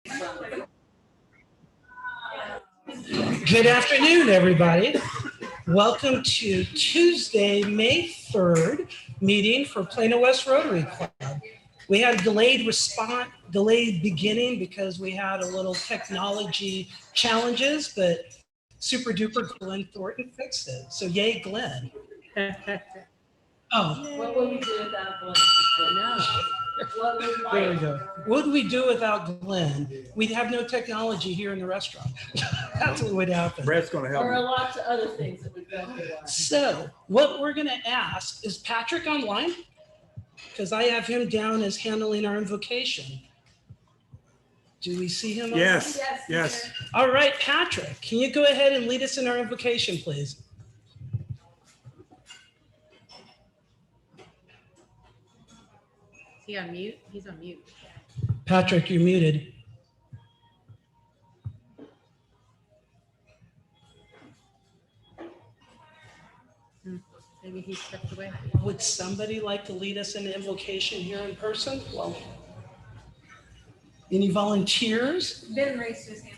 Good afternoon, everybody. Welcome to Tuesday, May 3rd meeting for Plano West Rotary Club. We had a delayed beginning because we had a little technology challenges, but super duper Glenn Thornton fixed it. So yay, Glenn. Oh. What would we do without Glenn? There we go. What would we do without Glenn? We'd have no technology here in the restaurant. That's what would happen. Brett's going to help There me. are lots of other things that would go on. So what we're going to ask, is Patrick online? Because I have him down as handling our invocation. Do we see him? Yes, yes. All right, Patrick, can you go ahead and lead us in our invocation, please? Is he on mute? He's on mute. Patrick, you're muted. Maybe he stepped away. Would somebody like to lead us in the invocation here in person? Well, any volunteers? Ben raised his hand.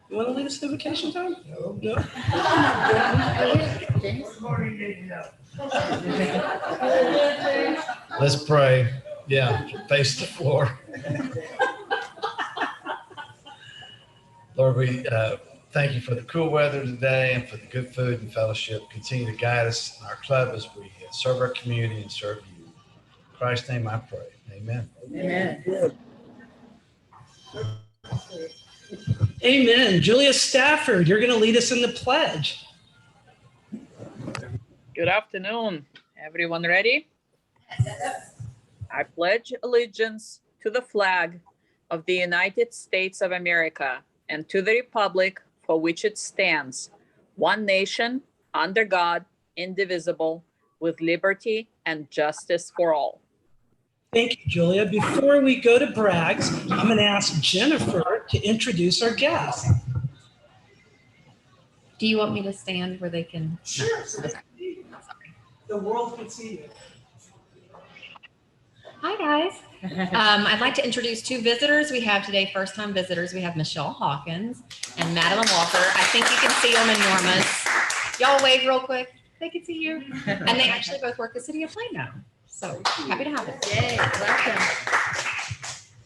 You want to lead us in invocation, Tom? No. Let's pray. Yeah, face the floor. Lord, we thank you for the cool weather today and for the good food and fellowship. Continue to guide us in our club as we serve our community and serve you. In Christ's name I pray. Amen. Amen. Amen. Julia Stafford, you're going to lead us in the pledge. Good afternoon. Everyone ready? I pledge allegiance to the flag of the United States of America and to the republic for which it stands, one nation, under God, indivisible, with liberty and justice for all. Thank you, Julia. Before we go to brags, I'm going to ask Jennifer to introduce our guest. Do you want me to stand where they can? Sure. Okay. The world can see you. Hi, guys. I'd like to introduce two visitors we have today, first-time visitors. We have Michelle Hawkins and Madeline Walker. I think you can see them in Norma's. Y'all wave real quick. They can see you. And they actually both work the city of Plano. So happy to have them. Yay, welcome.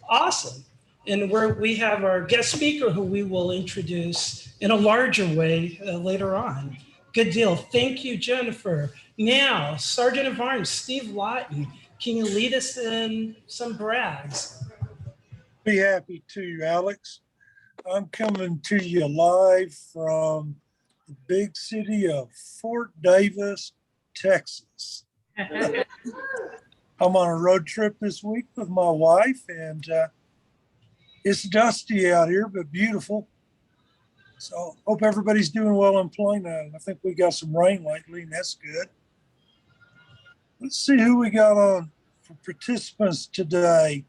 Awesome. And we have our guest speaker who we will introduce in a larger way later on. Good deal. Thank you, Jennifer. Now, Sergeant of Arms, Steve Lawton, can you lead us in some brags? Be happy to, Alex. I'm coming to you live from the big city of Fort Davis, Texas. I'm on a road trip this week with my wife, and it's dusty out here, but beautiful. So hope everybody's doing well in Plano. I think we got some rain lately, and that's good. Let's see who we got on for participants today.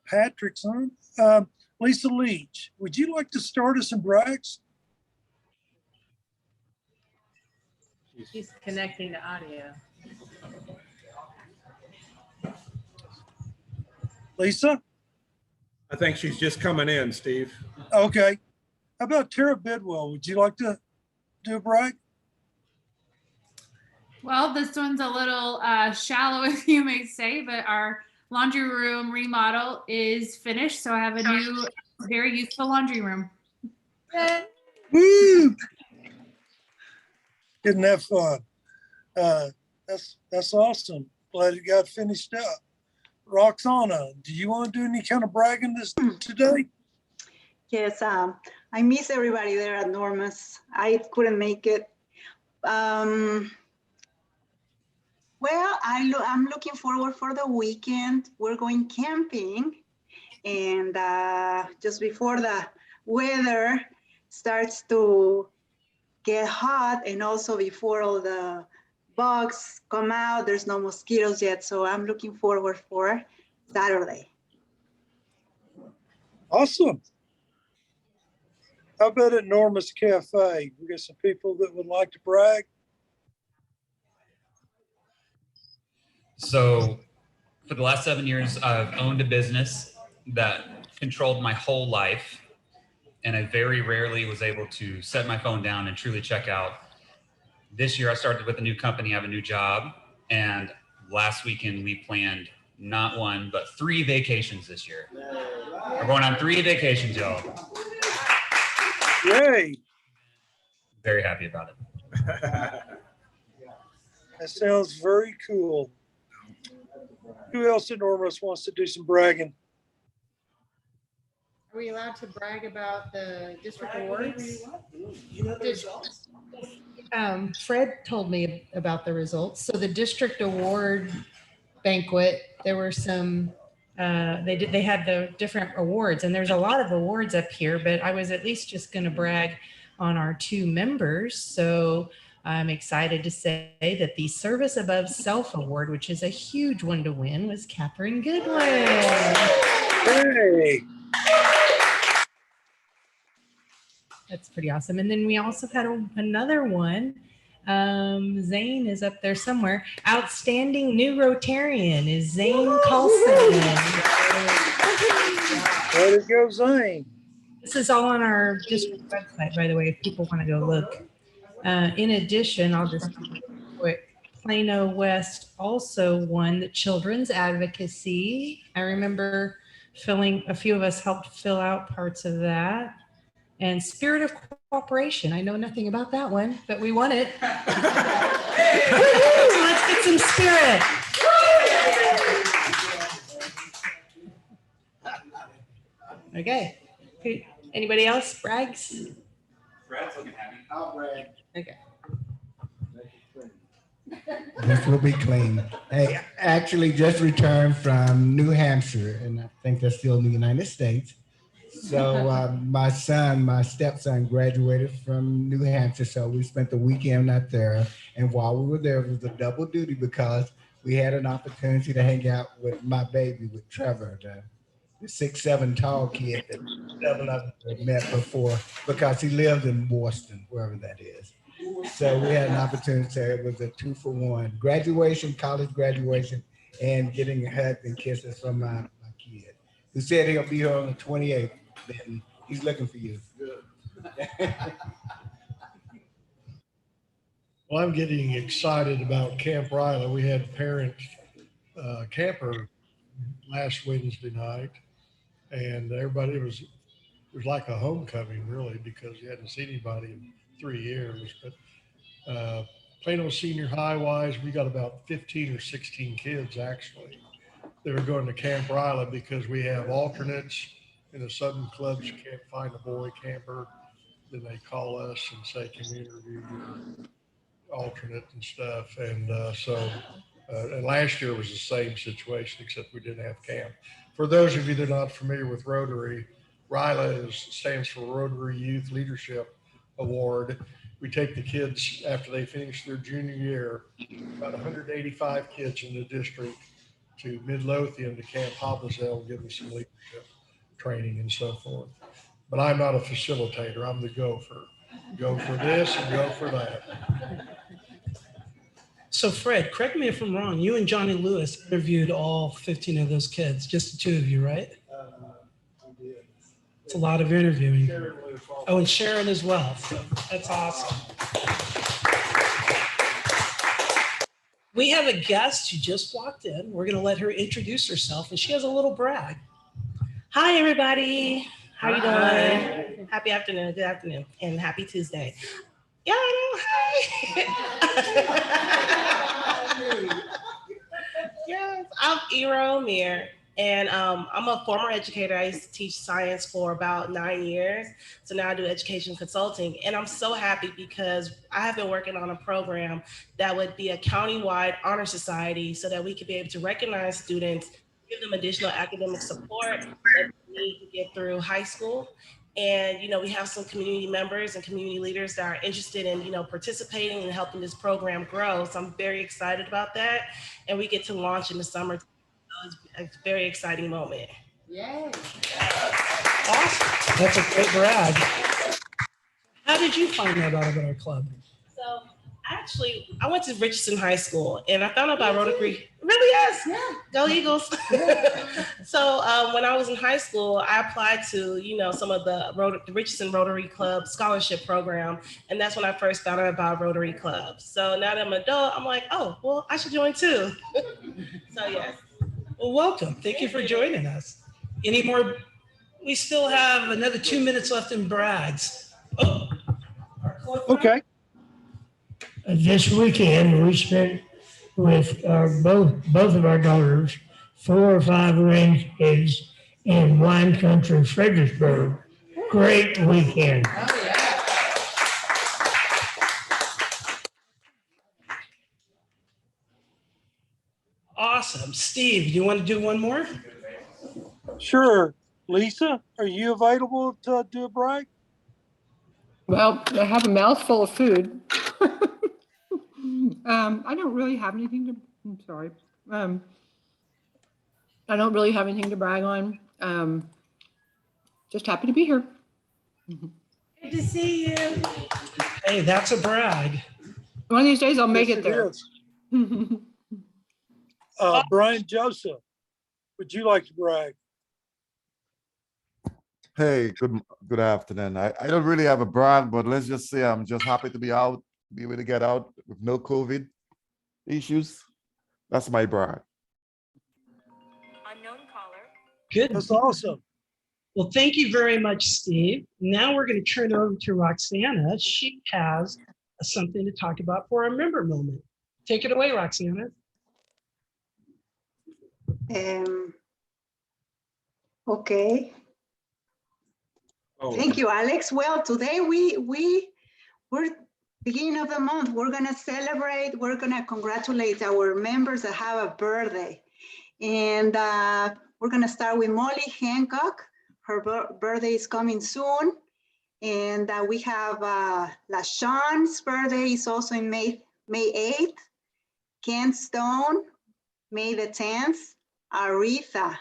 Patrick's on. Lisa Leach, would you like to start us in brags? She's connecting to audio. Lisa? I think she's just coming in, Steve. Okay. How about Tara Bidwell? Would you like to do a brag? Well, this one's a little shallow, if you may say, but our laundry room remodel is finished. So I have a new, very useful laundry room. Woo! Isn't that fun? That's awesome. Glad it got finished up. Roxana, do you want to do any kind of bragging this today? Yes, I miss everybody there at Norma's. I couldn't make it. Well, I'm looking forward for the weekend. We're going camping, and just before the weather starts to get hot, and also before all the bugs come out, there's no mosquitoes yet, so I'm looking forward for Saturday. Awesome. How about at Norma's Cafe? We got some people that would like to brag. So For the last 7 years, I've owned a business that controlled my whole life, and I very rarely was able to set my phone down and truly check out. This year, I started with a new company, I have a new job, and last weekend we planned not one, but 3 vacations this year. We're going on 3 vacations, y'all. Yay. Very happy about it. That sounds very cool. Who else in Ormus wants to do some bragging? Are we allowed to brag about the district awards? You know the results? Fred told me about the results. So the district award banquet, there were some, they had the different awards, and there's a lot of awards up here, but I was at least just going to brag on our 2 members. So I'm excited to say that the Service Above Self Award, which is a huge one to win, was Catherine Goodwin. Hey. That's pretty awesome. And then we also had another one. Zane is up there somewhere. Outstanding New Rotarian is Zane Carlson. Way to go, Zane. This is all on our district website, by the way, if people want to go look. In addition, I'll just keep it quick. Plano West also won the Children's Advocacy. I remember a few of us helped fill out parts of that. And Spirit of Cooperation. I know nothing about that one, but we won it. So let's get some spirit. Okay. Anybody else brags? Brad's looking happy. I'll brag. Okay. This will be clean. Hey, actually just returned from New Hampshire, and I think that's still in the United States. So my stepson graduated from New Hampshire, so we spent the weekend out there. And while we were there, it was a double duty because we had an opportunity to hang out with my baby, with Trevor, the 6'7" tall kid that several of us had met before, because he lived in Boston, wherever that is. So we had an opportunity, so it was a 2-for-1. Graduation, college graduation, and getting a hug and kisses from my kid, who said he'll be here on the 28th. Then he's looking for you. Well, I'm getting excited about Camp Riley. We had parent camper last Wednesday night, and everybody, it was like a homecoming, really, because you hadn't seen anybody in 3 years. But Plano Senior High wise, we got about 15 or 16 kids actually that are going to Camp Riley, because we have alternates in the Southern clubs. You can't find a boy camper, then they call us and say, can we interview your alternate and stuff. And and last year was the same situation, except we didn't have camp. For those of you that are not familiar with Rotary, RILA stands for Rotary Youth Leadership Award. We take the kids after they finish their junior year, about 185 kids in the district, to Midlothian to Camp Hobbiesville and give them some leadership training and so forth. But I'm not a facilitator, I'm the gopher. Go for this and go for that. So Fred, correct me if I'm wrong, you and Johnny Lewis interviewed all 15 of those kids, just the 2 of you, right? It's a lot of interviewing. Oh, and Sharon as well. So that's awesome. We have a guest who just walked in. We're going to let her introduce herself, and she has a little brag. Hi, everybody. How you doing? Happy afternoon. Good afternoon, and happy Tuesday. Yeah, I know. Hi. Yes, I'm Ero Mir, and I'm a former educator. I used to teach science for about 9 years. So now I do education consulting, and I'm so happy because I have been working on a program that would be a countywide honor society so that we could be able to recognize students, give them additional academic support that they need to get through high school. And, we have some community members and community leaders that are interested in, participating and helping this program grow. So I'm very excited about that. And we get to launch in the summer. So it's a very exciting moment. Yay. Awesome. That's a great brag. How did you find out about our club? So Actually, I went to Richardson High School and I found out about Rotary. Really? Yes. Yeah. Go Eagles. So when I was in high school, I applied to, some of the Richardson Rotary Club scholarship program. And that's when I first found out about Rotary Club. So now that I'm an adult, I'm like, oh, well, I should join too. So yes. Well, welcome. Thank you for joining us. Any more? We still have another 2 minutes left in brags. Oh. Okay. This weekend, we spent with both of our daughters 4 or 5 range days in wine country Fredericksburg. Great weekend. Awesome. Steve, you want to do one more? Sure. Lisa, are you available to do a brag? Well, I have a mouthful of food. I don't really have anything to, I'm sorry. I don't really have anything to brag on. Just happy to be here. Good to see you. Hey, that's a brag. One of these days I'll make Yes, it there. is. Brian Joseph, would you like to brag? Hey, good afternoon. I don't really have a brand, but let's just say I'm just happy to be out, be able to get out with no COVID issues. That's my brand. Unknown caller. Good. That's awesome. Well, thank you very much, Steve. Now we're going to turn it over to Roxana. She has something to talk about for our member moment. Take it away, Roxana. Okay. Thank you, Alex. Well, today we're beginning of the month. We're gonna celebrate. We're gonna congratulate our members that have a birthday, and we're gonna start with Molly Hancock. Her birthday is coming soon, and we have LaShawn's birthday is also in May 8th. Ken Stone, May the 10th. Aretha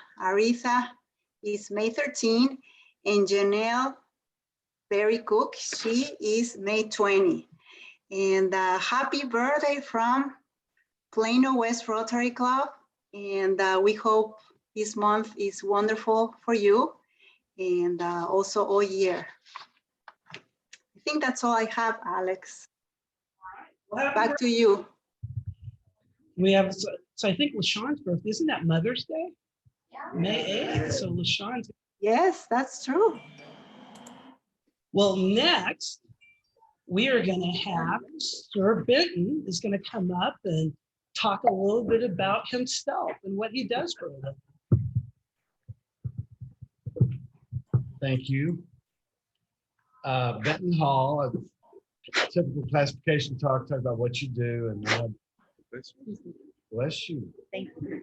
is May 13th. And Janelle Berry Cook, she is May 20. And happy birthday from Plano West Rotary Club. And we hope this month is wonderful for you and also all year. I think that's all I have, Alex. Back to you. We have, so I think LaShawn's birthday, isn't that Mother's Day? Yeah. May 8th, so LaShawn's. Yes, that's true. Well, next, we are going to have Sir Benton is going to come up and talk a little bit about himself and what he does for a living. Thank you. Benton Hall, a typical classification talk about what you do. And bless you. Thank you.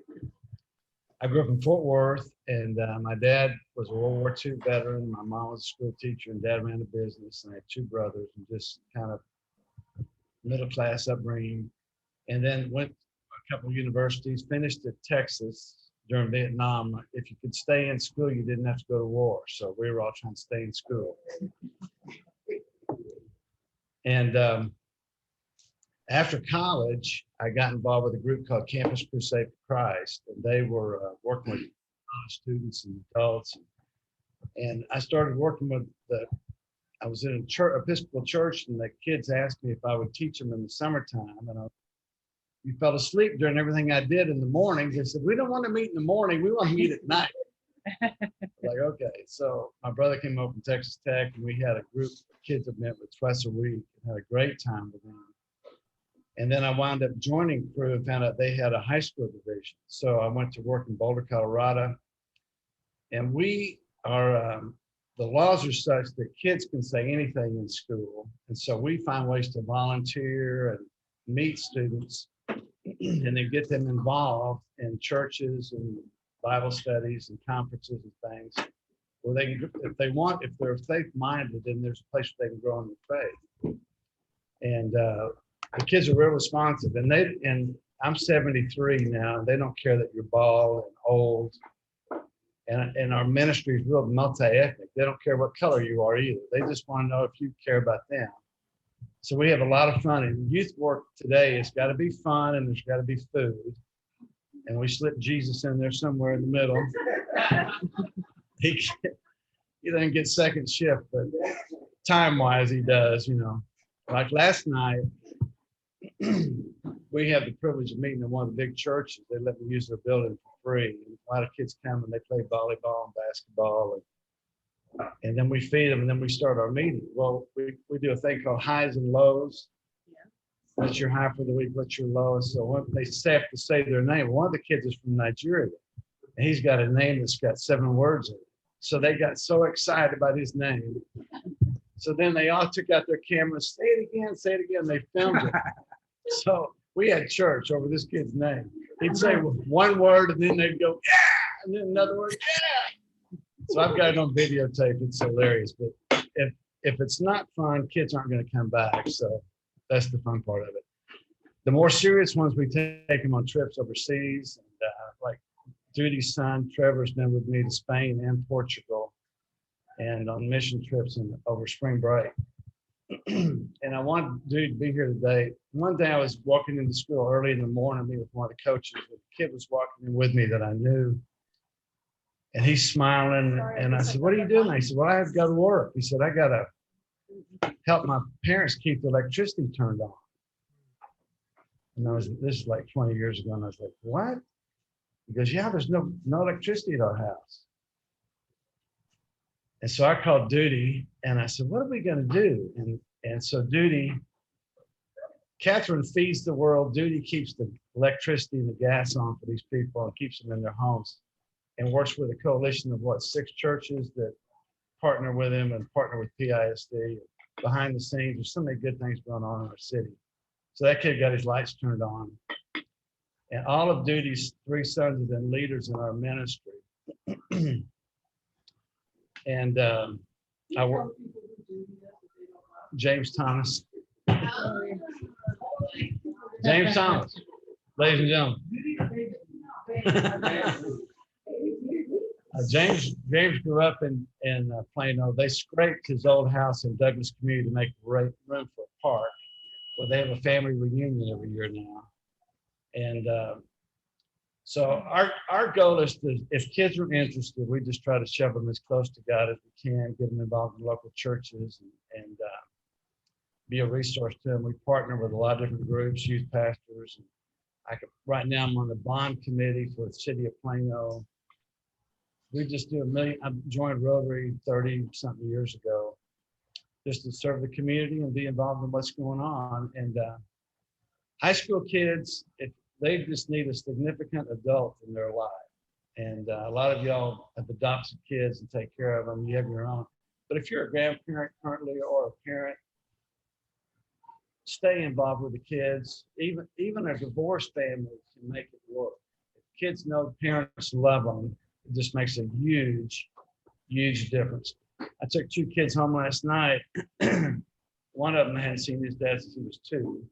I grew up in Fort Worth, and my dad was a World War II veteran. My mom was a school teacher, and dad ran a business. And I had 2 brothers, and just kind of middle-class upbringing. And then went to a couple of universities, finished at Texas during Vietnam. If you could stay in school, you didn't have to go to war. So we were all trying to stay in school. And after college, I got involved with a group called Campus Crusade for Christ, and they were working with students and adults. And I started working with I was in a church, Episcopal church, and the kids asked me if I would teach them in the summertime. And you fell asleep during everything I did in the mornings. They said, we don't want to meet in the morning, we want to meet at night. Like, okay. So my brother came over from Texas Tech, and we had a group of kids that met with twice a week and had a great time with them. And then I wound up joining Crew and found out they had a high school division. So I went to work in Boulder, Colorado. And we are, the laws are such that kids can say anything in school. And so we find ways to volunteer and meet students and then get them involved in churches and Bible studies and conferences and things where they can, if they want, if they're faith-minded, then there's a place where they can grow in their faith. And the kids are real responsive, and I'm 73 now, and they don't care that you're bald and old. And our ministry is real multi-ethnic. They don't care what color you are either. They just want to know if you care about them. So we have a lot of fun. And youth work today, it's got to be fun and there's got to be food. And we slip Jesus in there somewhere in the middle. He doesn't get second shift, but time-wise he does, you know. Like last night, we had the privilege of meeting in one of the big churches. They let me use their building for free. And a lot of kids come and they play volleyball and basketball. And then we feed them and then we start our meeting. Well, we do a thing called highs and lows. What's your high for the week? What's your low? So when they have to say their name. One of the kids is from Nigeria. And he's got a name that's got 7 words in it. So they got so excited about his name. So then they all took out their cameras, say it again. They filmed it. So we had church over this kid's name. He'd say one word and then they'd go, yeah, and then another word, yeah. So I've got it on videotape. It's hilarious. But if it's not fun, kids aren't going to come back. So that's the fun part of it. The more serious ones, we take them on trips overseas. And, like Judy's son, Trevor's been with me to Spain and Portugal and on mission trips over spring break. And I wanted Dude to be here today. One day I was walking into school early in the morning, me with one of the coaches. The kid was walking in with me that I knew. And he's smiling. And I said, what are you doing? He said, well, I have to go to work. He said, I got to help my parents keep the electricity turned on. And this is like 20 years ago. And I was like, what? He goes, yeah, there's no electricity at our house. And so I called Duty and I said, what are we going to do? And so Duty, Catherine feeds the world. Duty keeps the electricity and the gas on for these people and keeps them in their homes and works with a coalition of 6 churches that partner with him and partner with PISD. Behind the scenes, there's so many good things going on in our city. So that kid got his lights turned on. And all of Duty's 3 sons have been leaders in our ministry. And I work, James Thomas. James Thomas, ladies and gentlemen. James grew up in Plano. They scraped his old house in Douglas Community to make room for a park. Well, they have a family reunion every year now. And so our goal is to, if kids are interested, we just try to shove them as close to God as we can, get them involved in local churches and be a resource to them. We partner with a lot of different groups, youth pastors. Right now I'm on the bond committee for the city of Plano. We just do I joined Rotary 30-something years ago just to serve the community and be involved in what's going on. And high school kids, they just need a significant adult in their life. And a lot of y'all have adopted kids and take care of them. You have your own. But if you're a grandparent currently or a parent, stay involved with the kids. Even a divorced family can make it work. If kids know parents love them, it just makes a huge, huge difference. I took 2 kids home last night. One of them hadn't seen his dad since he was 2.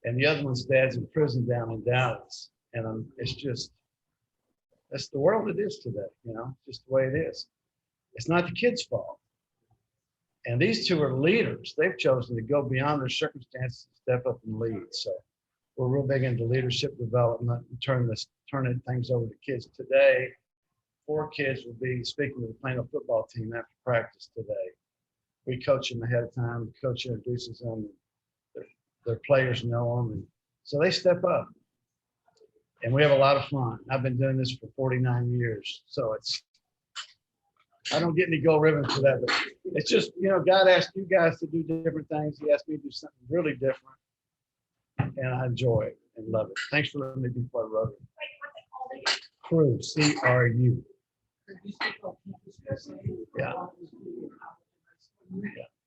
And the other one's dad's in prison down in Dallas. And that's the world it is today, just the way it is. It's not the kids' fault. And these 2 are leaders. They've chosen to go beyond their circumstances and step up and lead. So we're real big into leadership development and turning things over to kids. Today, 4 kids will be speaking to the Plano football team after practice today. We coach them ahead of time. The coach introduces them. Their players know them. And so they step up. And we have a lot of fun. I've been doing this for 49 years. So I don't get any gold ribbon for that, but it's just, God asked you guys to do different things. He asked me to do something really different. And I enjoy it and love it. Thanks for letting me be part of Rotary. Crew, CRU. Yeah.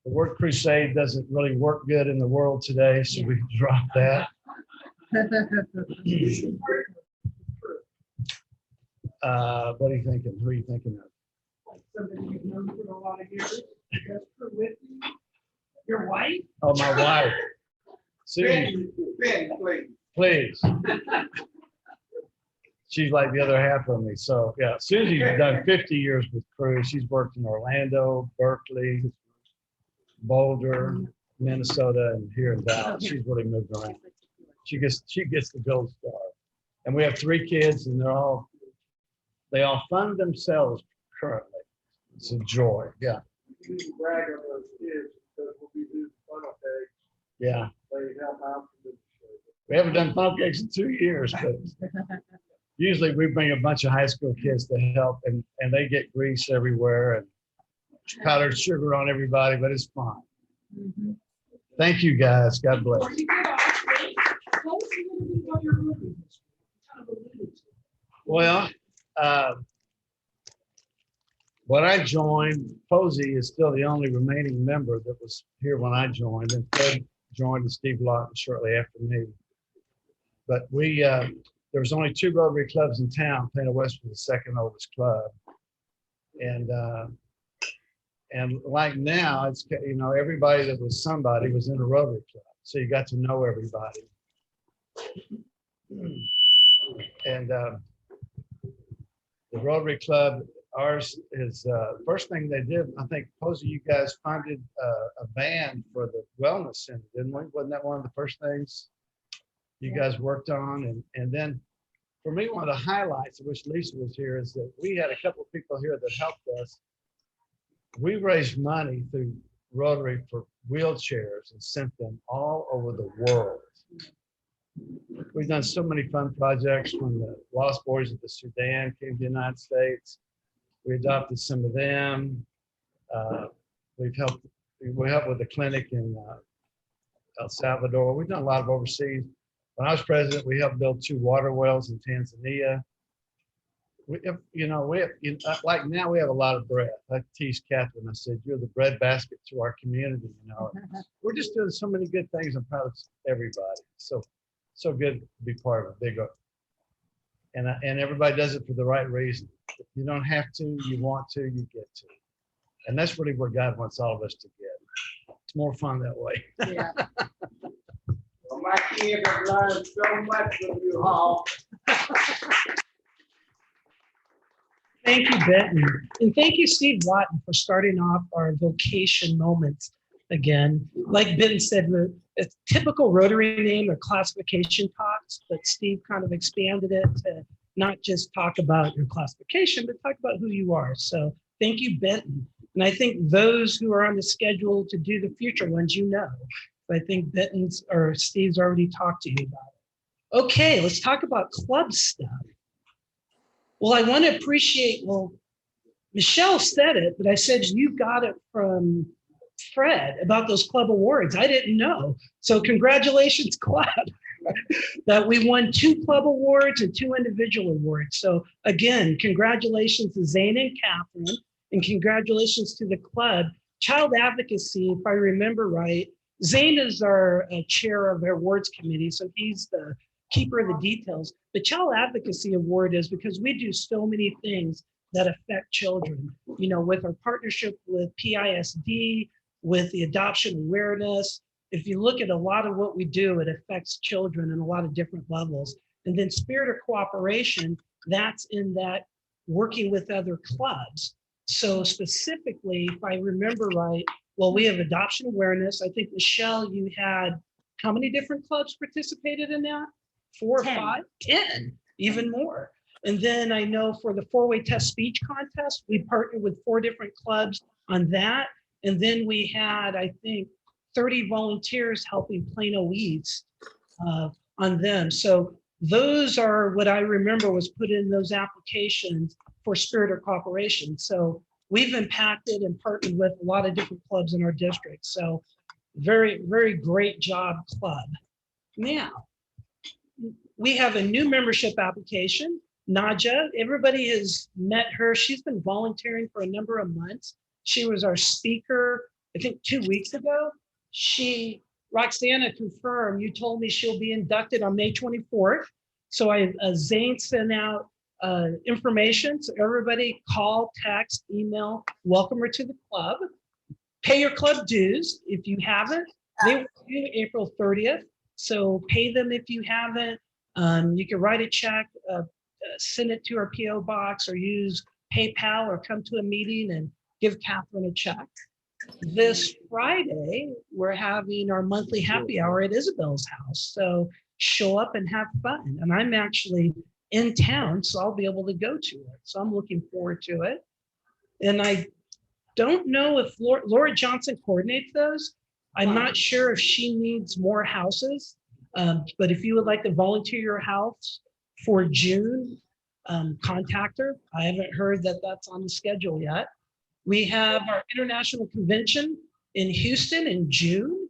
The word crusade doesn't really work good in the world today, so we dropped that. What are you thinking? Who are you thinking of? Somebody you've known for a lot of years. With you. Your wife? Oh, my wife. Susie. Ben, Please. She's like the other half of me. So yeah, Susie's done 50 years with Crew. She's worked in Orlando, Berkeley, Boulder, Minnesota and here in Dallas. She's really moved around. She gets the gold star. And we have 3 kids, and they all fund themselves currently. It's a joy. Yeah. You can brag on those kids because when we do funnel cakes, Yeah. they help out. We haven't done funnel cakes in 2 years, but usually we bring a bunch of high school kids to help, and they get grease everywhere and powdered sugar on everybody, but it's fun. Thank you, guys. God bless. Well, when I joined, Posey is still the only remaining member that was here when I joined, and Fred joined and Steve Lawton shortly after me. But there was only 2 Rotary clubs in town. Plano West was the second oldest club. And like now, it's, everybody that was somebody was in a Rotary club. So you got to know everybody. And the Rotary Club, ours is, first thing they did, I think, Posey, you guys funded a van for the wellness center, didn't we? Wasn't that one of the first things you guys worked on? And then for me, one of the highlights, I wish Lisa was here, is that we had a couple of people here that helped us. We raised money through Rotary for wheelchairs and sent them all over the world. We've done so many fun projects. When the Lost Boys of the Sudan came to the United States, we adopted some of them. We helped with the clinic in El Salvador. We've done a lot of overseas. When I was president, we helped build 2 water wells in Tanzania. Like now we have a lot of bread. I teased Catherine. I said, "You're the bread basket to our community." We're just doing so many good things. I'm proud of everybody. So good to be part of a big, and everybody does it for the right reason. You don't have to, you want to, you get to. And that's really where God wants all of us to get. It's more fun that way. Yeah. Well, my kids have learned so much from you all. Thank you, Benton. And thank you, Steve Lawton, for starting off our vocation moments again. Like Benton said, a typical Rotary name or classification talks, but Steve kind of expanded it to not just talk about your classification, but talk about who you are. So thank you, Benton. And I think those who are on the schedule to do the future ones, I think Benton's or Steve's already talked to you about it. Okay, let's talk about club stuff. Well, I want to appreciate, Michelle said it, but I said you got it from Fred about those club awards. I didn't know. So congratulations, club, that we won 2 club awards and 2 individual awards. So again, congratulations to Zane and Catherine, and congratulations to the club. Child advocacy, if I remember right, Zane is our chair of our awards committee, so he's the keeper of the details. The Child Advocacy Award is because we do so many things that affect children, with our partnership with PISD, with the adoption awareness. If you look at a lot of what we do, it affects children in a lot of different levels. And then Spirit of Cooperation, that's in that working with other clubs. So specifically, if I remember right, we have adoption awareness. I think, Michelle, you had how many different clubs participated in that? 4 or 5? 10, even more. And then I know for the 4-way test speech contest, we partnered with 4 different clubs on that. And then we had, I think, 30 volunteers helping Plano East on them. So those are what I remember was put in those applications for Spirit of Cooperation. So we've impacted and partnered with a lot of different clubs in our district. So very, very great job, club. Now, we have a new membership application. Naja, everybody has met her. She's been volunteering for a number of months. She was our speaker, I think 2 weeks ago. Roxana confirmed, you told me she'll be inducted on May 24th. So Zane sent out information. So everybody call, text, email, welcome her to the club. Pay your club dues if you haven't. They were due April 30th. So pay them if you haven't. You can write a check, send it to our PO box, or use PayPal, or come to a meeting and give Catherine a check. this Friday, we're having our monthly happy hour at Isabel's house. So show up and have fun. And I'm actually in town, so I'll be able to go to it. So I'm looking forward to it. And I don't know if Laura Johnson coordinates those. I'm not sure if she needs more houses, but if you would like to volunteer your house for June, contact her. I haven't heard that that's on the schedule yet. We have our international convention in Houston in June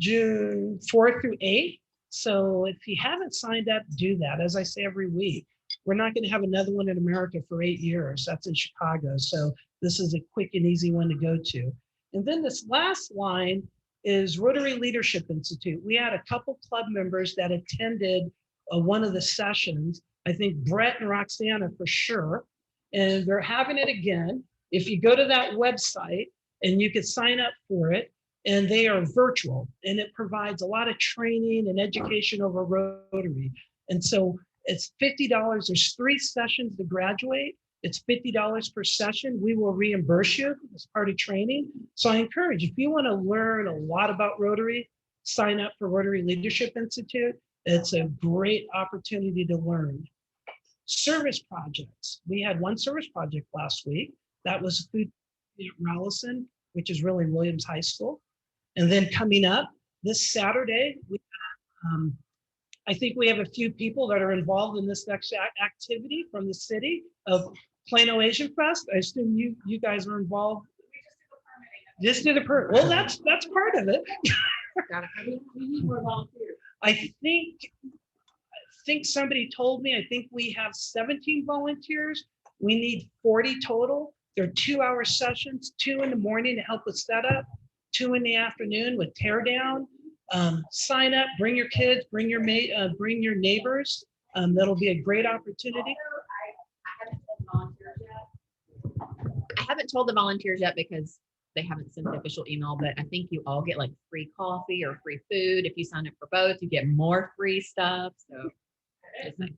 4th through 8th. So if you haven't signed up, do that. As I say every week, we're not going to have another one in America for 8 years. That's in Chicago. So this is a quick and easy one to go to. And then this last line is Rotary Leadership Institute. We had a couple club members that attended one of the sessions. I think Brett and Roxana for sure. And they're having it again. If you go to that website and you can sign up for it, and they are virtual, and it provides a lot of training and education over Rotary. And so it's $50. There's 3 sessions to graduate. It's $50 per session. We will reimburse you as part of training. So I encourage, if you want to learn a lot about Rotary, sign up for Rotary Leadership Institute. It's a great opportunity to learn. Service projects. We had one service project last week. That was food at Rallison, which is really Williams High School. And then coming up this Saturday, I think we have a few people that are involved in this next activity from the city of Plano Asian Fest. I assume you guys are involved. Just did a permit. Well, that's part of it. I think somebody told me, I think we have 17 volunteers. We need 40 total. They're 2-hour sessions, 2 in the morning to help with setup, 2 in the afternoon with tear down. Sign up, bring your kids, bring your neighbors. That'll be a great opportunity. I haven't told the volunteers yet because they haven't sent the official email, but I think you all get like free coffee or free food. If you sign up for both, you get more free stuff. So just like,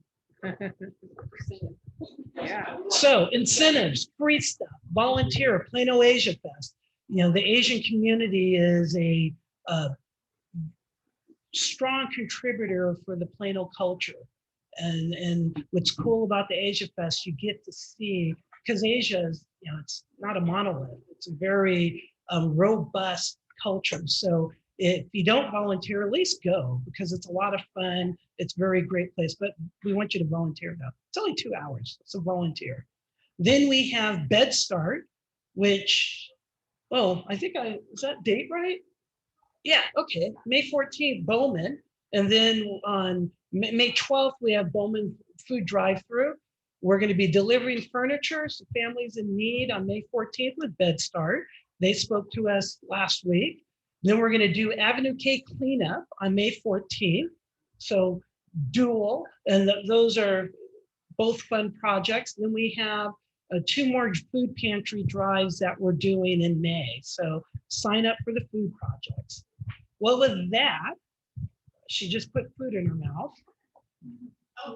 yeah. So incentives, free stuff, volunteer, Plano Asia Fest. You know, the Asian community is a strong contributor for the Plano culture. And what's cool about the Asia Fest, you get to see, because Asia is, you know, it's not a monolith. It's a very robust culture. So if you don't volunteer, at least go, because it's a lot of fun. It's a very great place, but we want you to volunteer though. It's only 2 hours, so volunteer. Then we have Bed Start, which, oh, I think is that date right? Yeah, okay, May 14th, Bowman. And then on May 12th, we have Bowman Food Drive-Through. We're going to be delivering furniture to families in need on May 14th with Bed Start. They spoke to us last week. Then we're going to do Avenue K cleanup on May 14th. So dual, and those are both fun projects. Then we have 2 more food pantry drives that we're doing in May. So sign up for the food projects. Well, with that, she just put food in her mouth. Oh,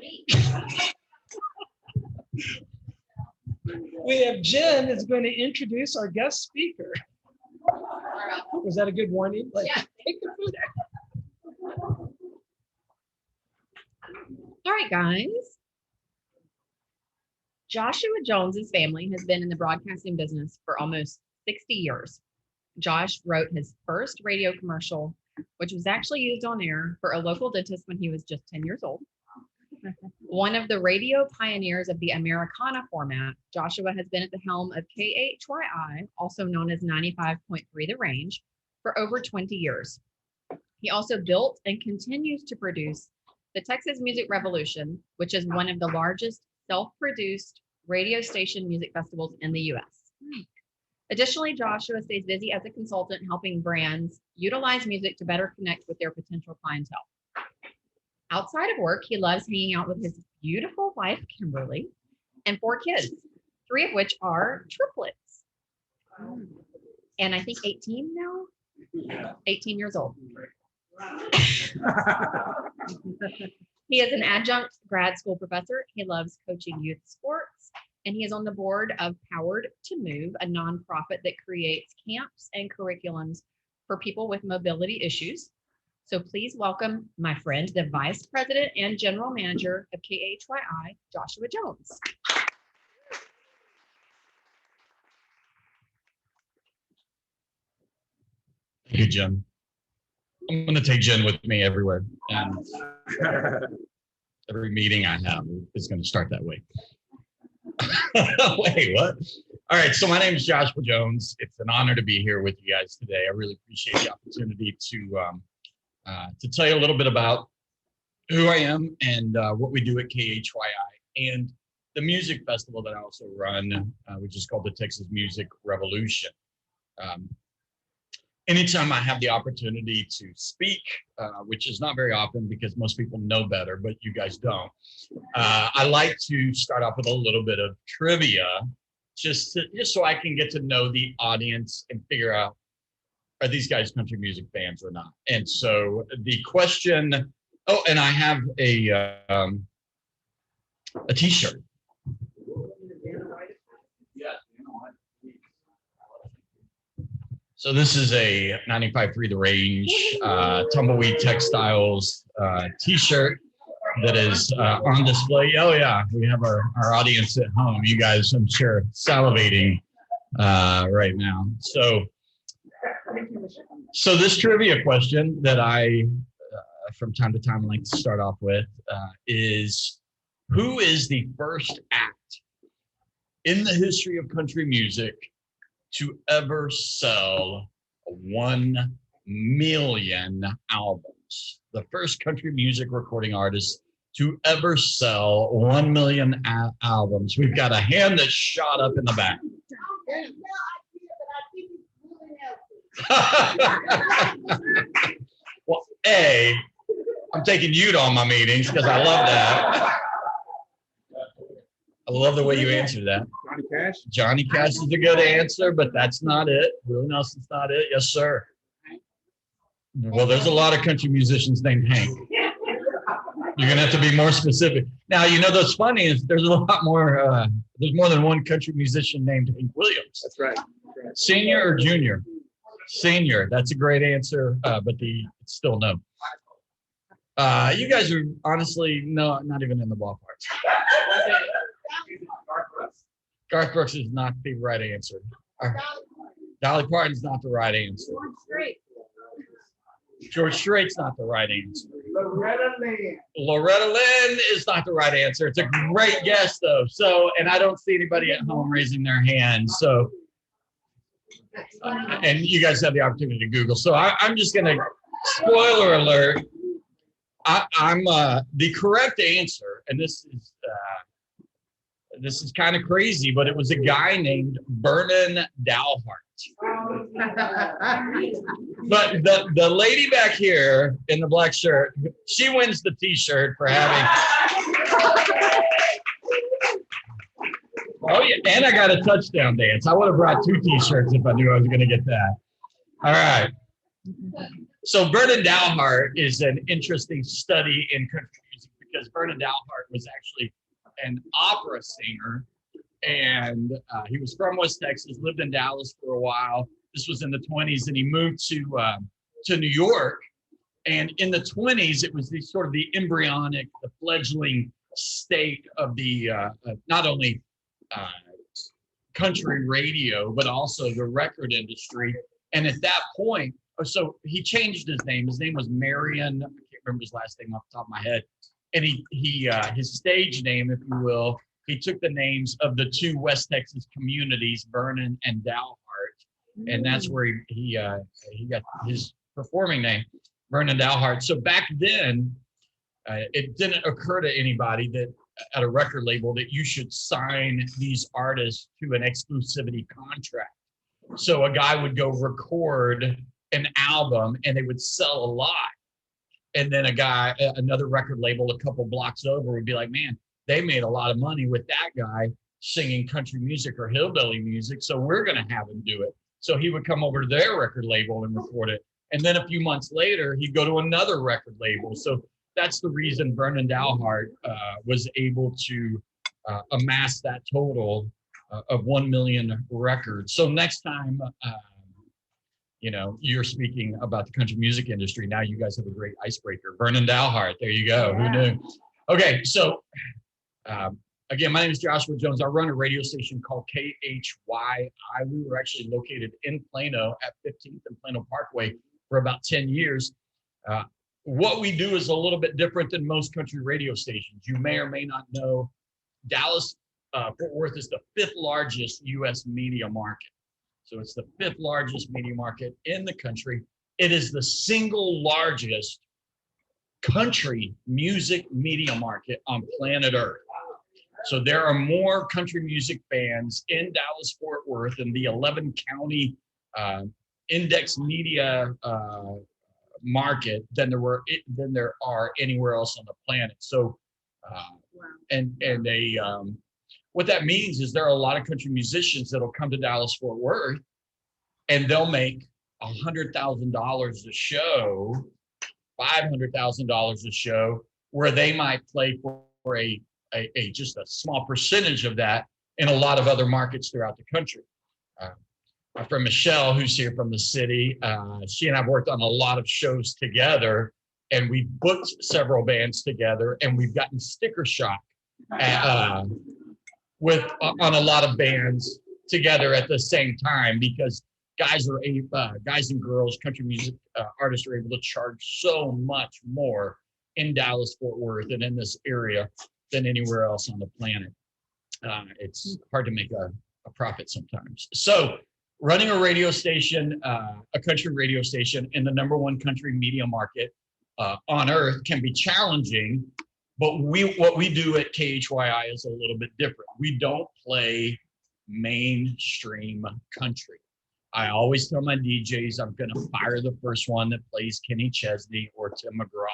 we have Jen is going to introduce our guest speaker. Was that a good warning? Like, yeah. Take the food out. all right, guys. Joshua Jones's family has been in the broadcasting business for almost 60 years. Josh wrote his first radio commercial, which was actually used on air for a local dentist when he was just 10 years old. One of the radio pioneers of the Americana format, Joshua has been at the helm of KHYI, also known as 95.3 The Range, for over 20 years. He also built and continues to produce the Texas Music Revolution, which is one of the largest self-produced radio station music festivals in the US. Additionally, Joshua stays busy as a consultant helping brands utilize music to better connect with their potential clientele. Outside of work, he loves hanging out with his beautiful wife, Kimberly, and 4 kids, 3 of which are triplets. And I think 18 now? 18 years old. He is an adjunct grad school professor. He loves coaching youth sports. and he is on the board of Powered to Move, a nonprofit that creates camps and curriculums for people with mobility issues. So please welcome my friend, the Vice President and General Manager of KHYI, Joshua Jones. Thank you, Jen. I'm going to take Jen with me everywhere, and every meeting I have is going to start that way. Wait, what? All right, so my name is Joshua Jones. It's an honor to be here with you guys today. I really appreciate the opportunity to tell you a little bit about who I am and what we do at KHYI and the music festival that I also run, which is called the Texas Music Revolution. Anytime I have the opportunity to speak, which is not very often because most people know better, but you guys don't, I like to start off with a little bit of trivia, just so I can get to know the audience and figure out, are these guys country music fans or not? And so the question, oh, and I have a t-shirt. So this is a 95.3 The Range Tumbleweed Textiles t-shirt that is on display. Oh yeah, we have our audience at home. You guys, I'm sure, salivating right now. So this trivia question that I, from time to time, like to start off with is, who is the first act in the history of country music to ever sell 1 million albums? The first country music recording artist to ever sell 1 million albums. We've got a hand that shot up in the back. Well, I'm taking you to all my meetings because I love that. I love the way you answered that. Johnny Cash? Johnny Cash is a good answer, but that's not it. Willie Nelson's not it. Yes, sir. Well, there's a lot of country musicians named Hank. You're going to have to be more specific. Now, you know, what's funny is there's a lot more, there's more than one country musician named Hank Williams. That's right. Senior or junior? Senior. That's a great answer, but it's still no. You guys are honestly not even in the ballpark. Garth Brooks is not the right answer. Dolly Parton's not the right answer. George Strait's not the right answer. Loretta Lynn is not the right answer. It's a great guess though. So, and I don't see anybody at home raising their hand. So, and you guys have the opportunity to Google. So I'm just going to, spoiler alert, I'm the correct answer, and this is kind of crazy, but it was a guy named Vernon Dalhart. But the lady back here in the black shirt, she wins the t-shirt for having. Oh yeah, and I got a touchdown dance. I would have brought 2 t-shirts if I knew I was going to get that. All right. So Vernon Dalhart is an interesting study in country music because Vernon Dalhart was actually an opera singer, and he was from West Texas, lived in Dallas for a while. This was in the 20s, and he moved to New York. And in the 20s, it was the sort of the embryonic, the fledgling state of the not only country radio, but also the record industry. And at that point, so he changed his name. His name was Marion. I can't remember his last name off the top of my head. And he his stage name, if you will, he took the names of the 2 West Texas communities, Vernon and Dalhart, and that's where he got his performing name, Vernon Dalhart. So back then, it didn't occur to anybody that at a record label that you should sign these artists to an exclusivity contract. So a guy would go record an album and they would sell a lot. And then another record label a couple blocks over would be like, man, they made a lot of money with that guy singing country music or hillbilly music, so we're going to have him do it. So he would come over to their record label and record it. And then a few months later, he'd go to another record label. So that's the reason Vernon Dalhart was able to amass that total of 1 million records. So next time, you're speaking about the country music industry. Now you guys have a great icebreaker. Vernon Dalhart, there you go. Who knew? Okay, so again, my name is Joshua Jones. I run a radio station called KHYI. We were actually located in Plano at 15th and Plano Parkway for about 10 years. What we do is a little bit different than most country radio stations. You may or may not know Dallas Fort Worth is the 5th largest U.S. media market. So it's the 5th largest media market in the country. It is the single largest country music media market on planet Earth. So there are more country music fans in Dallas Fort Worth and the 11 county index media market than there are anywhere else on the planet. So what that means is there are a lot of country musicians that'll come to Dallas Fort Worth and they'll make $100,000 a show, $500,000 a show, where they might play for a just a small percentage of that in a lot of other markets throughout the country. My friend Michelle, who's here from the city, she and I've worked on a lot of shows together, and we booked several bands together, and we've gotten sticker shock on a lot of bands together at the same time, because guys and girls, country music artists are able to charge so much more in Dallas Fort Worth and in this area than anywhere else on the planet. It's hard to make a profit sometimes. So running a radio station, a country radio station in the #1 country media market on earth can be challenging, but what we do at KHYI is a little bit different. We don't play mainstream country. I always tell my DJs I'm going to fire the first one that plays Kenny Chesney or Tim McGraw.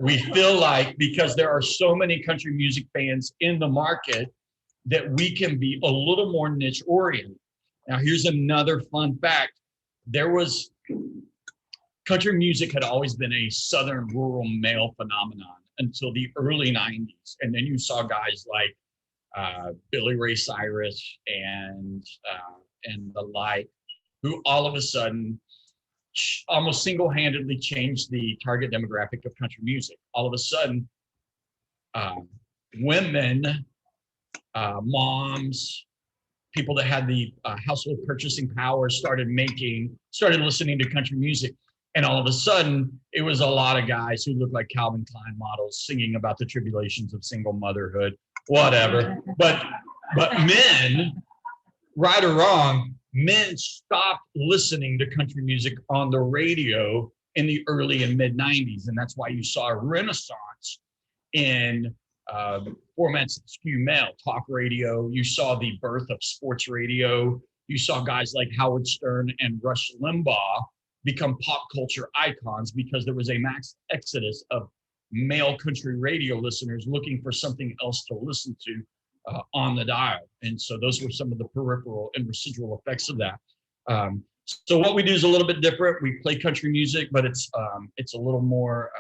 We feel like, because there are so many country music fans in the market, that we can be a little more niche oriented. Now, here's another fun fact. Country music had always been a Southern rural male phenomenon until the early 90s. And then you saw guys like Billy Ray Cyrus and the like, who all of a sudden almost single-handedly changed the target demographic of country music. All of a sudden, women, moms, people that had the household purchasing power started listening to country music. And all of a sudden, it was a lot of guys who looked like Calvin Klein models singing about the tribulations of single motherhood, whatever. But men, right or wrong, men stopped listening to country music on the radio in the early and mid 90s. And that's why you saw a renaissance in formats that skew male, talk radio. You saw the birth of sports radio. You saw guys like Howard Stern and Rush Limbaugh become pop culture icons because there was a mass exodus of male country radio listeners looking for something else to listen to on the dial. And so those were some of the peripheral and residual effects of that. So what we do is a little bit different. We play country music, but it's a little more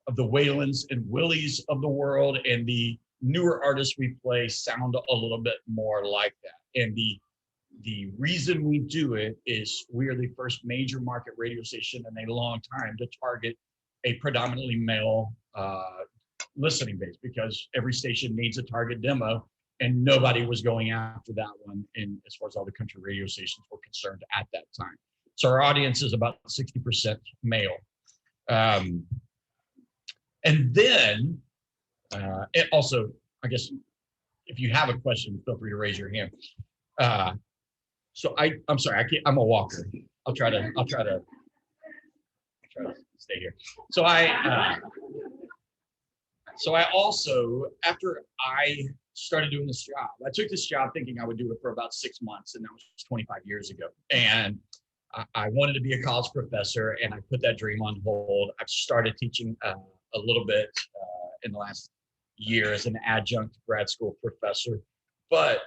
of the Whalens and Willies of the world, and the newer artists we play sound a little bit more like that. And the reason we do it is we are the first major market radio station in a long time to target a predominantly male listening base, because every station needs a target demo, and nobody was going after that one in as far as all the country radio stations were concerned at that time. So our audience is about 60% male. And then it also, I guess, if you have a question, feel free to raise your hand. So I'm sorry, I'm a walker. I'll try to stay here. So I also, after I started doing this job, I took this job thinking I would do it for about 6 months, and that was 25 years ago. And I wanted to be a college professor, and I put that dream on hold. I've started teaching a little bit in the last year as an adjunct grad school professor. But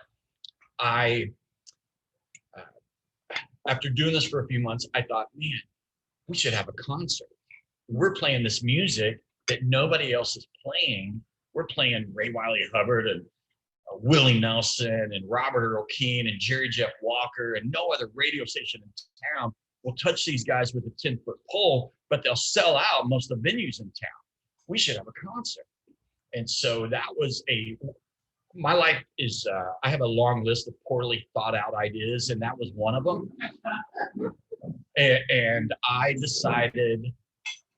after doing this for a few months, I thought, man, we should have a concert. We're playing this music that nobody else is playing. We're playing Ray Wylie Hubbard and Willie Nelson and Robert Earl Keen and Jerry Jeff Walker, and no other radio station in town will touch these guys with a 10-foot pole, but they'll sell out most of the venues in town. We should have a concert. And so that was my life is, I have a long list of poorly thought out ideas, and that was one of them. And I decided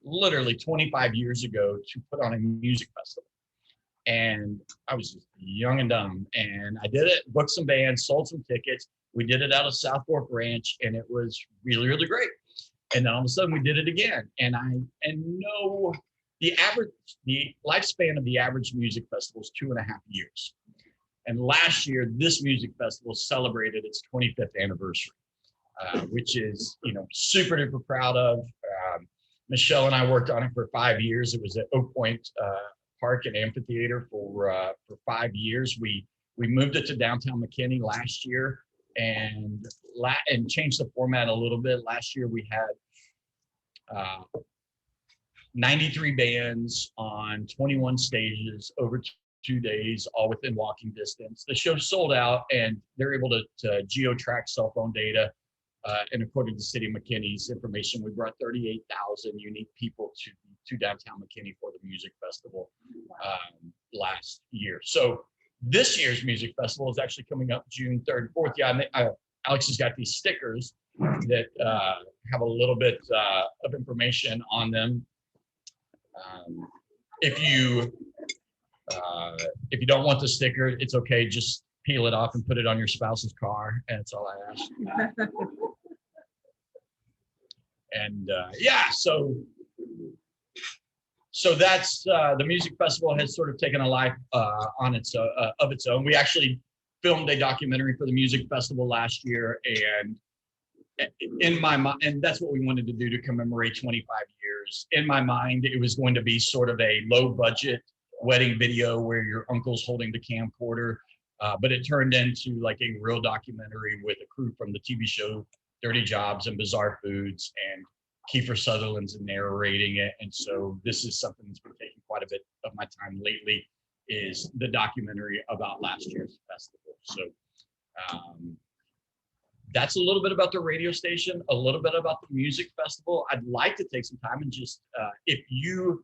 literally 25 years ago to put on a music festival. And I was just young and dumb, and I did it, booked some bands, sold some tickets. We did it out of South Fork Ranch, and it was really, really great. And then all of a sudden we did it again. The lifespan of the average music festival is 2.5 years. And last year, this music festival celebrated its 25th anniversary, which is, super duper proud of. Michelle and I worked on it for 5 years. It was at Oak Point Park and Amphitheater for 5 years. We moved it to downtown McKinney last year and changed the format a little bit. Last year we had 93 bands on 21 stages over 2 days, all within walking distance. The show sold out, and they're able to geo-track cell phone data. And according to the city of McKinney's information, we brought 38,000 unique people to downtown McKinney for the music festival last year. So this year's music festival is actually coming up June 3rd and 4th. Yeah, and Alex has got these stickers that have a little bit of information on them. If you don't want the sticker, it's okay. Just peel it off and put it on your spouse's car, and that's all I ask. And so that's the music festival has sort of taken a life of its own. We actually filmed a documentary for the music festival last year, and in my mind, and that's what we wanted to do to commemorate 25 years. In my mind, it was going to be sort of a low budget wedding video where your uncle's holding the camcorder, but it turned into like a real documentary with a crew from the TV show Dirty Jobs and Bizarre Foods, and Kiefer Sutherland's narrating it. And so this is something that's been taking quite a bit of my time lately, is the documentary about last year's festival. So that's a little bit about the radio station, a little bit about the music festival. I'd like to take some time and just, if you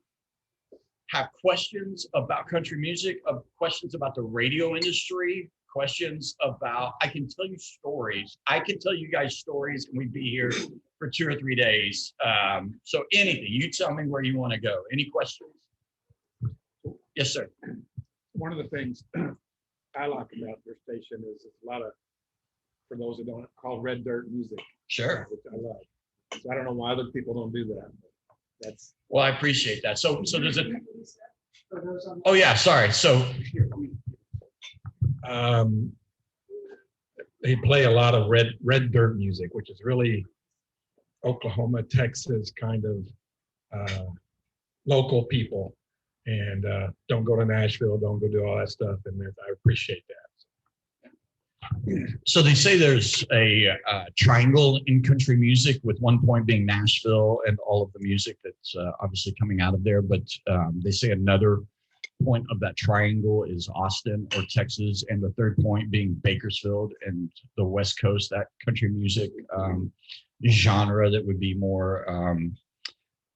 have questions about country music, questions about the radio industry, questions about, I can tell you stories. I can tell you guys stories, and we'd be here for 2 or 3 days. So anything, you tell me where you want to go. Any questions? Yes, sir. One of the things I like about their station is it's a lot of, for those that don't, called red dirt music. Sure. Which I love. So I don't know why other people don't do that. That's, well, I appreciate that. So there's a, oh yeah, sorry. So they play a lot of red dirt music, which is really Oklahoma, Texas kind of local people, and don't go to Nashville, don't go do all that stuff. And I appreciate that. So they say there's a triangle in country music, with one point being Nashville and all of the music that's obviously coming out of there. But they say another point of that triangle is Austin or Texas, and the third point being Bakersfield and the West Coast, that country music genre that would be more,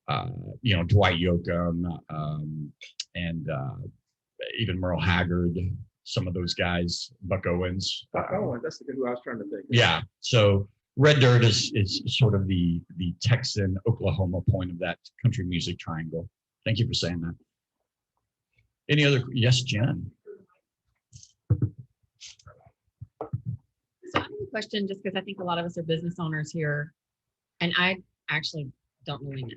Dwight Yoakam and even Merle Haggard. Some of those guys, Buck Owens. That's who I was trying to think of. Yeah. So red dirt is sort of the Texan, Oklahoma point of that country music triangle. Thank you for saying that. Any other? Yes, Jen. So I have a question, just because I think a lot of us are business owners here, and I actually don't really know.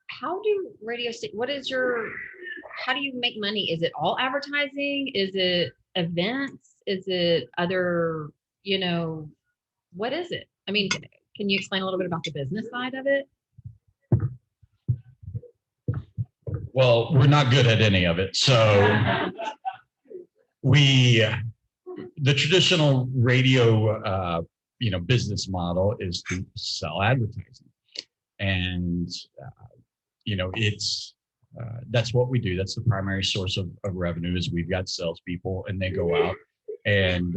How do radio stations, how do you make money? Is it all advertising? Is it events? Is it other, what is it? I mean, can you explain a little bit about the business side of it? Well, we're not good at any of it. So the traditional radio, business model is to sell advertising. And, that's what we do. That's the primary source of revenue. Is we've got salespeople, and they go out and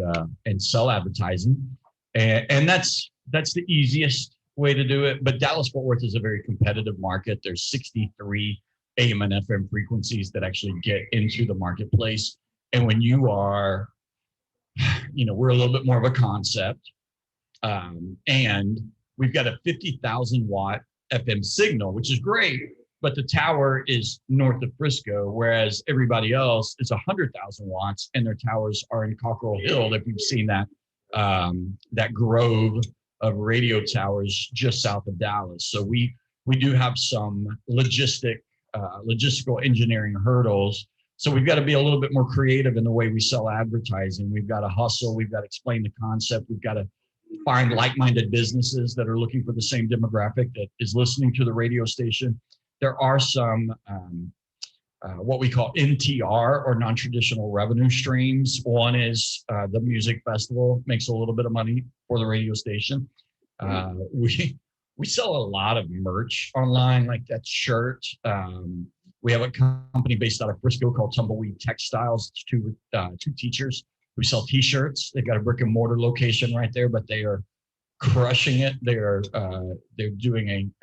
sell advertising, and that's the easiest way to do it. But Dallas-Fort Worth is a very competitive market. There's 63 AM and FM frequencies that actually get into the marketplace, and when you are, we're a little bit more of a concept, and we've got a 50,000 watt FM signal, which is great. But the tower is north of Frisco, whereas everybody else is 100,000 watts, and their towers are in Cockrell Hill. If you've seen that grove of radio towers just south of Dallas, so we do have some logistical engineering hurdles. So we've got to be a little bit more creative in the way we sell advertising. We've got to hustle. We've got to explain the concept. We've got to find like-minded businesses that are looking for the same demographic that is listening to the radio station. There are some what we call NTR, or non-traditional revenue streams. One is the music festival makes a little bit of money for the radio station. We sell a lot of merch online, like that shirt. We have a company based out of Frisco called Tumbleweed Textiles. It's two teachers who sell T-shirts. They've got a brick and mortar location right there, but they are crushing it. They're doing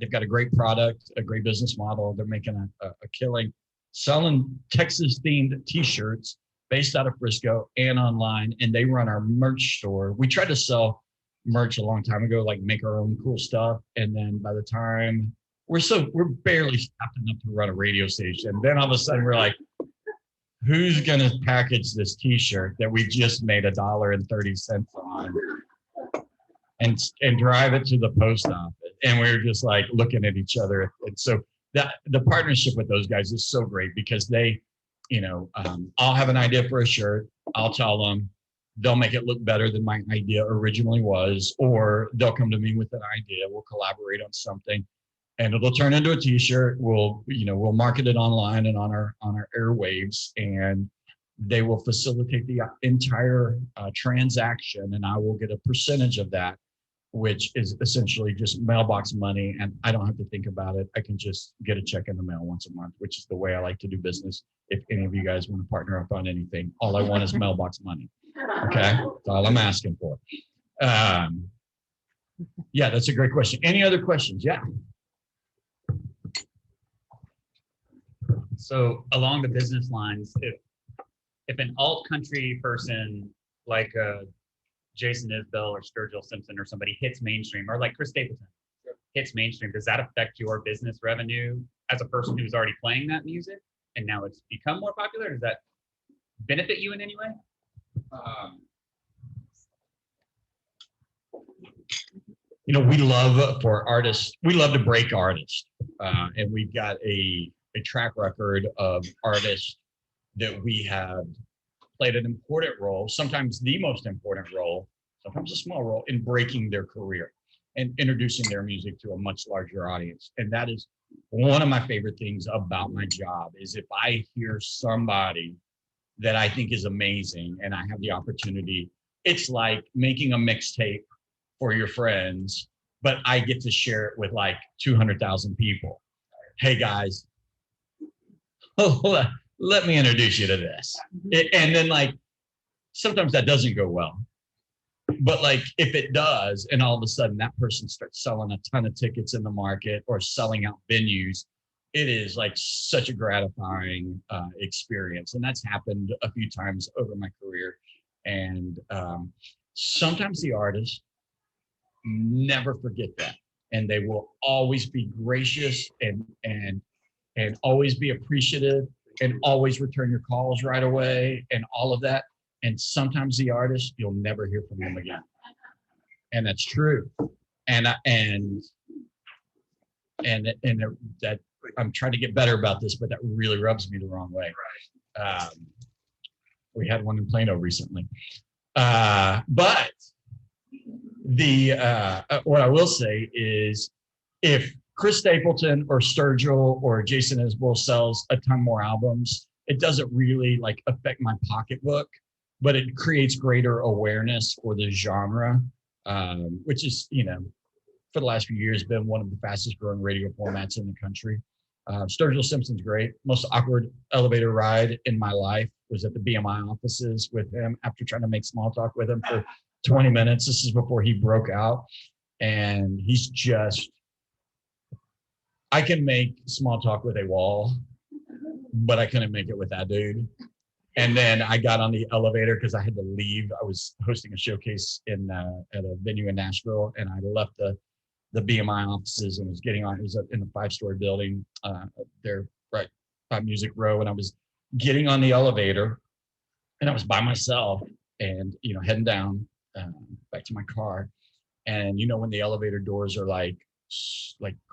they've got a great product, a great business model. They're making a killing selling Texas-themed T-shirts based out of Frisco and online, and they run our merch store. We tried to sell merch a long time ago, like make our own cool stuff, and then by the time we're barely staffed enough to run a radio station. Then all of a sudden we're like, who's gonna package this T-shirt that we just made $1.30 on and drive it to the post office? And we were just like looking at each other. And so the partnership with those guys is so great, because they, I'll have an idea for a shirt. I'll tell them, they'll make it look better than my idea originally was, or they'll come to me with an idea. We'll collaborate on something, and it'll turn into a T-shirt. We'll market it online and on our airwaves, and they will facilitate the entire transaction, and I will get a percentage of that, which is essentially just mailbox money, and I don't have to think about it. I can just get a check in the mail once a month, which is the way I like to do business. If any of you guys want to partner up on anything, all I want is mailbox money. Okay, that's all I'm asking for. Yeah, that's a great question. Any other questions? Yeah. So along the business lines, if an alt country person like Jason Isbell or Sturgill Simpson or somebody hits mainstream, or like Chris Stapleton hits mainstream, does that affect your business revenue as a person who's already playing that music and now it's become more popular? Does that benefit you in any way? We love for artists, we love to break artists, and we've got a track record of artists that we have played an important role, sometimes the most important role, sometimes a small role, in breaking their career and introducing their music to a much larger audience. And that is one of my favorite things about my job, is if I hear somebody that I think is amazing and I have the opportunity, it's like making a mixtape for your friends, but I get to share it with like 200,000 people. Hey guys, let me introduce you to this. And then like, sometimes that doesn't go well. But like, if it does, and all of a sudden that person starts selling a ton of tickets in the market or selling out venues, it is like such a gratifying experience. And that's happened a few times over my career. And sometimes the artists never forget that. And they will always be gracious and always be appreciative and always return your calls right away and all of that. And sometimes the artist, you'll never hear from them again. And that's true. And that I'm trying to get better about this, but that really rubs me the wrong way. We had one in Plano recently. But what I will say is, if Chris Stapleton or Sturgill or Jason Isbell sells a ton more albums, it doesn't really like affect my pocketbook, but it creates greater awareness for the genre, which is, for the last few years been one of the fastest growing radio formats in the country. Sturgill Simpson's great. Most awkward elevator ride in my life was at the BMI offices with him after trying to make small talk with him for 20 minutes. This is before he broke out. And he's just, I can make small talk with a wall, but I couldn't make it with that dude. And then I got on the elevator because I had to leave. I was hosting a showcase at a venue in Nashville, and I left the BMI offices and was getting on. It was in a 5-story building there, right by Music Row, and I was getting on the elevator, and I was by myself, and heading down back to my car, and when the elevator doors are like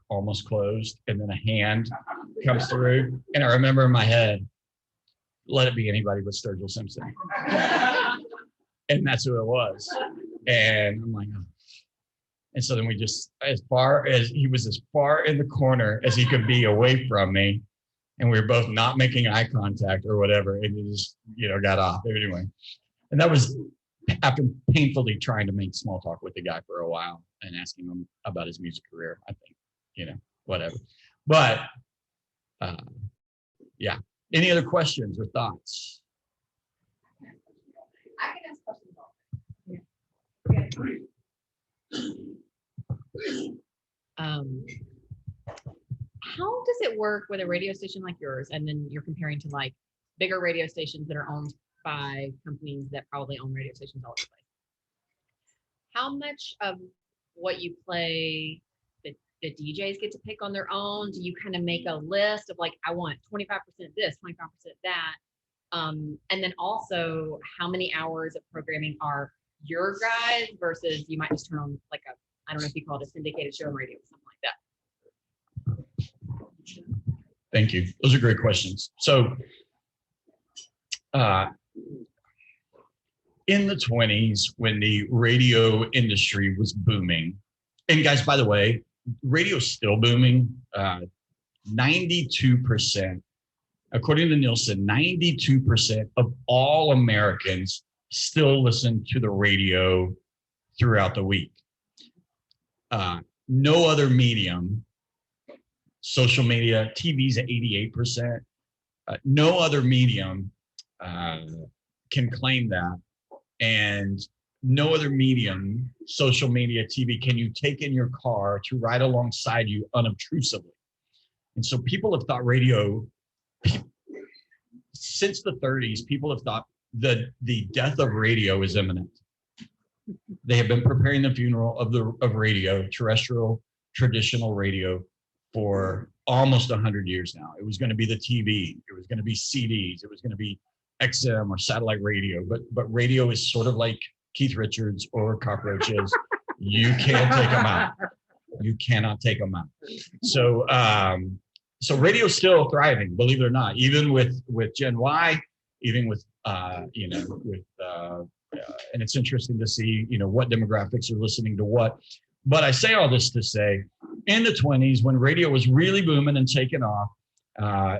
almost closed, and then a hand comes through, and I remember in my head, let it be anybody but Sturgill Simpson. And that's who it was. And I'm like, oh. And so then we just, he was as far in the corner as he could be away from me. And we were both not making eye contact or whatever. And he just, got off anyway. And that was after painfully trying to make small talk with the guy for a while and asking him about his music career, I think, whatever. But yeah. Any other questions or thoughts? I can ask questions. How does it work with a radio station like yours, and then you're comparing to like bigger radio stations that are owned by companies that probably own radio stations all over the place? How much of what you play the DJs get to pick on their own? Do you kind of make a list of like, I want 25% this, 25% that? And then also, how many hours of programming are your guys versus you might just turn on like I don't know if you call it a syndicated show on radio or something like that. Thank you. Those are great questions. So in the 20s, when the radio industry was booming, and guys, by the way, radio's still booming. 92%, according to Nielsen, 92% of all Americans still listen to the radio throughout the week. No other medium, social media, TV's at 88%. No other medium can claim that. And no other medium, social media, TV, can you take in your car to ride alongside you unobtrusively. And so people have thought radio, since the 30s, people have thought the death of radio is imminent. They have been preparing the funeral of radio, terrestrial, traditional radio, for almost 100 years now. It was going to be the TV, it was going to be CDs, it was going to be XM or satellite radio, but radio is sort of like Keith Richards or cockroaches. You can't take them out. You cannot take them out. So so radio's still thriving, believe it or not, even with Gen Y, even with and it's interesting to see what demographics are listening to what. But I say all this to say, in the 20s, when radio was really booming and taking off,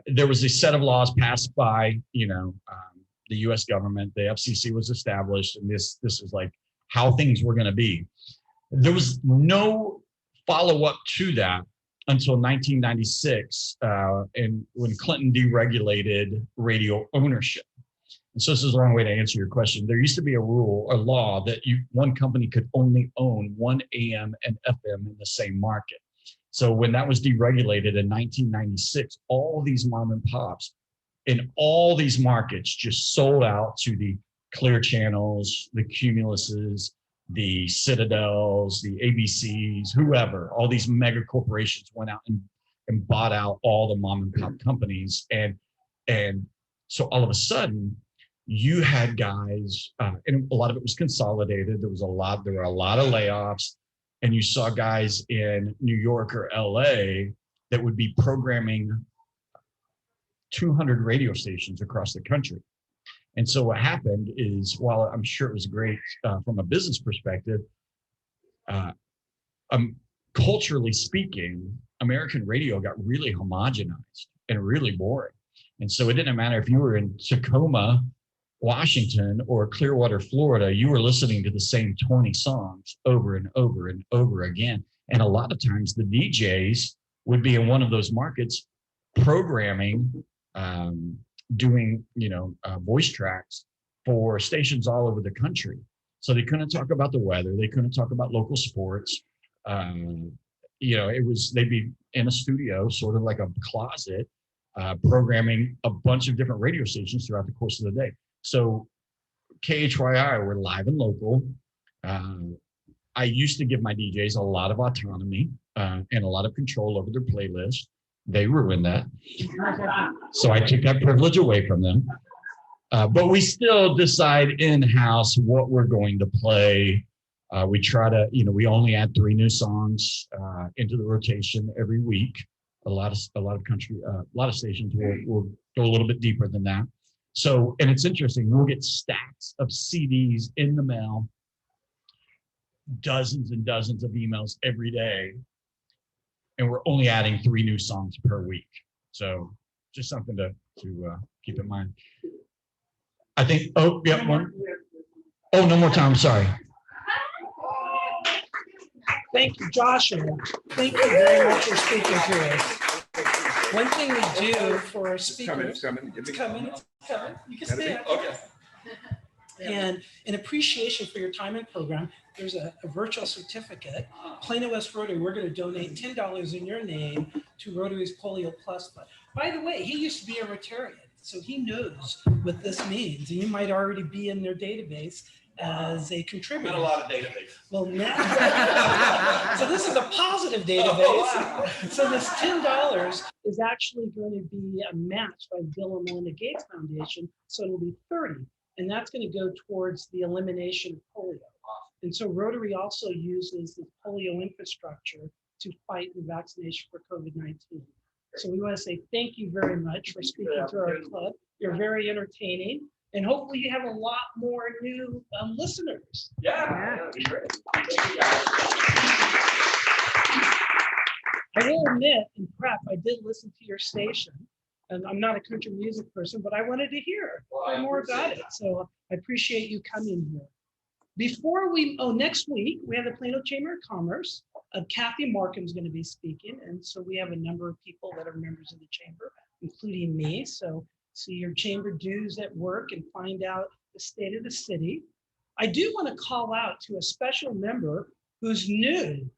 there was a set of laws passed by the U.S. government. The FCC was established, and this is like how things were going to be. There was no follow-up to that until 1996, and when Clinton deregulated radio ownership. And so this is a long way to answer your question. There used to be a law that one company could only own one AM and FM in the same market. So when that was deregulated in 1996, all these mom and pops in all these markets just sold out to the Clear Channels, the Cumuluses, the Citadels, the ABCs, whoever. All these mega corporations went out and bought out all the mom and pop companies. And so all of a sudden, you had guys, and a lot of it was consolidated. There were a lot of layoffs, and you saw guys in New York or LA that would be programming 200 radio stations across the country. And so what happened is, while I'm sure it was great from a business perspective, culturally speaking, American radio got really homogenized and really boring. And so it didn't matter if you were in Tacoma, Washington, or Clearwater, Florida, you were listening to the same 20 songs over and over and over again. And a lot of times the DJs would be in one of those markets programming, doing, voice tracks for stations all over the country. So they couldn't talk about the weather. They couldn't talk about local sports. They'd be in a studio, sort of like a closet, programming a bunch of different radio stations throughout the course of the day. So KHYI, we're live and local. I used to give my DJs a lot of autonomy and a lot of control over their playlist. They ruined that. So I took that privilege away from them. But we still decide in-house what we're going to play. We try to, we only add 3 new songs into the rotation every week. A lot of stations will go a little bit deeper than that. So, and it's interesting, we'll get stacks of CDs in the mail, dozens and dozens of emails every day, and we're only adding 3 new songs per week. So just something to keep in mind. I think, one. Oh, no more time, sorry. Thank you, Joshua. Thank you very much for speaking to us. One thing we do for our speakers. It's coming. You can stand. Okay. And in appreciation for your time and program, there's a virtual certificate. Plano West Rotary, we're going to donate $10 in your name to Rotary's Polio Plus Fund. By the way, he used to be a Rotarian, so he knows what this means. And you might already be in their database as a contributor. Not a lot of databases. Well, now, so this is a positive database. Oh, wow. So this $10 is actually going to be a match by the Bill and Melinda Gates Foundation. So it'll be 30, and that's going to go towards the elimination of polio. And so Rotary also uses the polio infrastructure to fight the vaccination for COVID-19. So we want to say thank you very much for speaking to our club. You're very entertaining. And hopefully you have a lot more new listeners. Yeah. That'd be great. I will admit, in prep, I did listen to your station. And I'm not a country music person, but I wanted to hear more about it. So I appreciate you coming here. Before next week, we have the Plano Chamber of Commerce. Kathy Markham's going to be speaking. And so we have a number of people that are members of the chamber, including me. So see your chamber dues at work and find out the state of the city. I do want to call out to a special member who's new,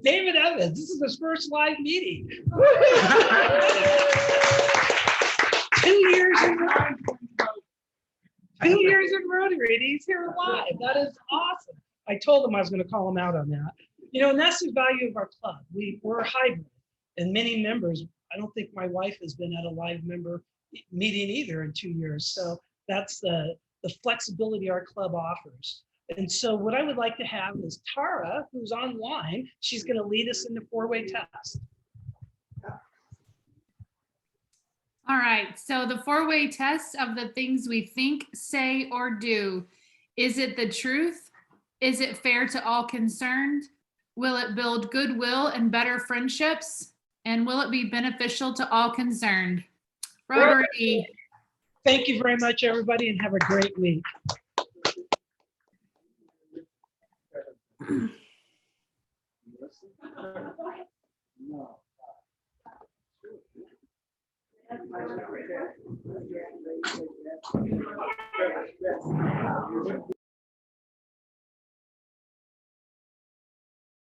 David Evans. This is his first live meeting. 2 years in Rotary. 2 years in Rotary, and he's here live. That is awesome. I told him I was going to call him out on that. And that's the value of our club. We're hybrid, and many members. I don't think my wife has been at a live member meeting either in 2 years. So that's the flexibility our club offers. And so what I would like to have is Tara, who's online. She's going to lead us in the 4-way test. All right, so the 4-way test of the things we think, say, or do. Is it the truth? Is it fair to all concerned? Will it build goodwill and better friendships? And will it be beneficial to all concerned? Rotary. Thank you very much, everybody, and have a great week.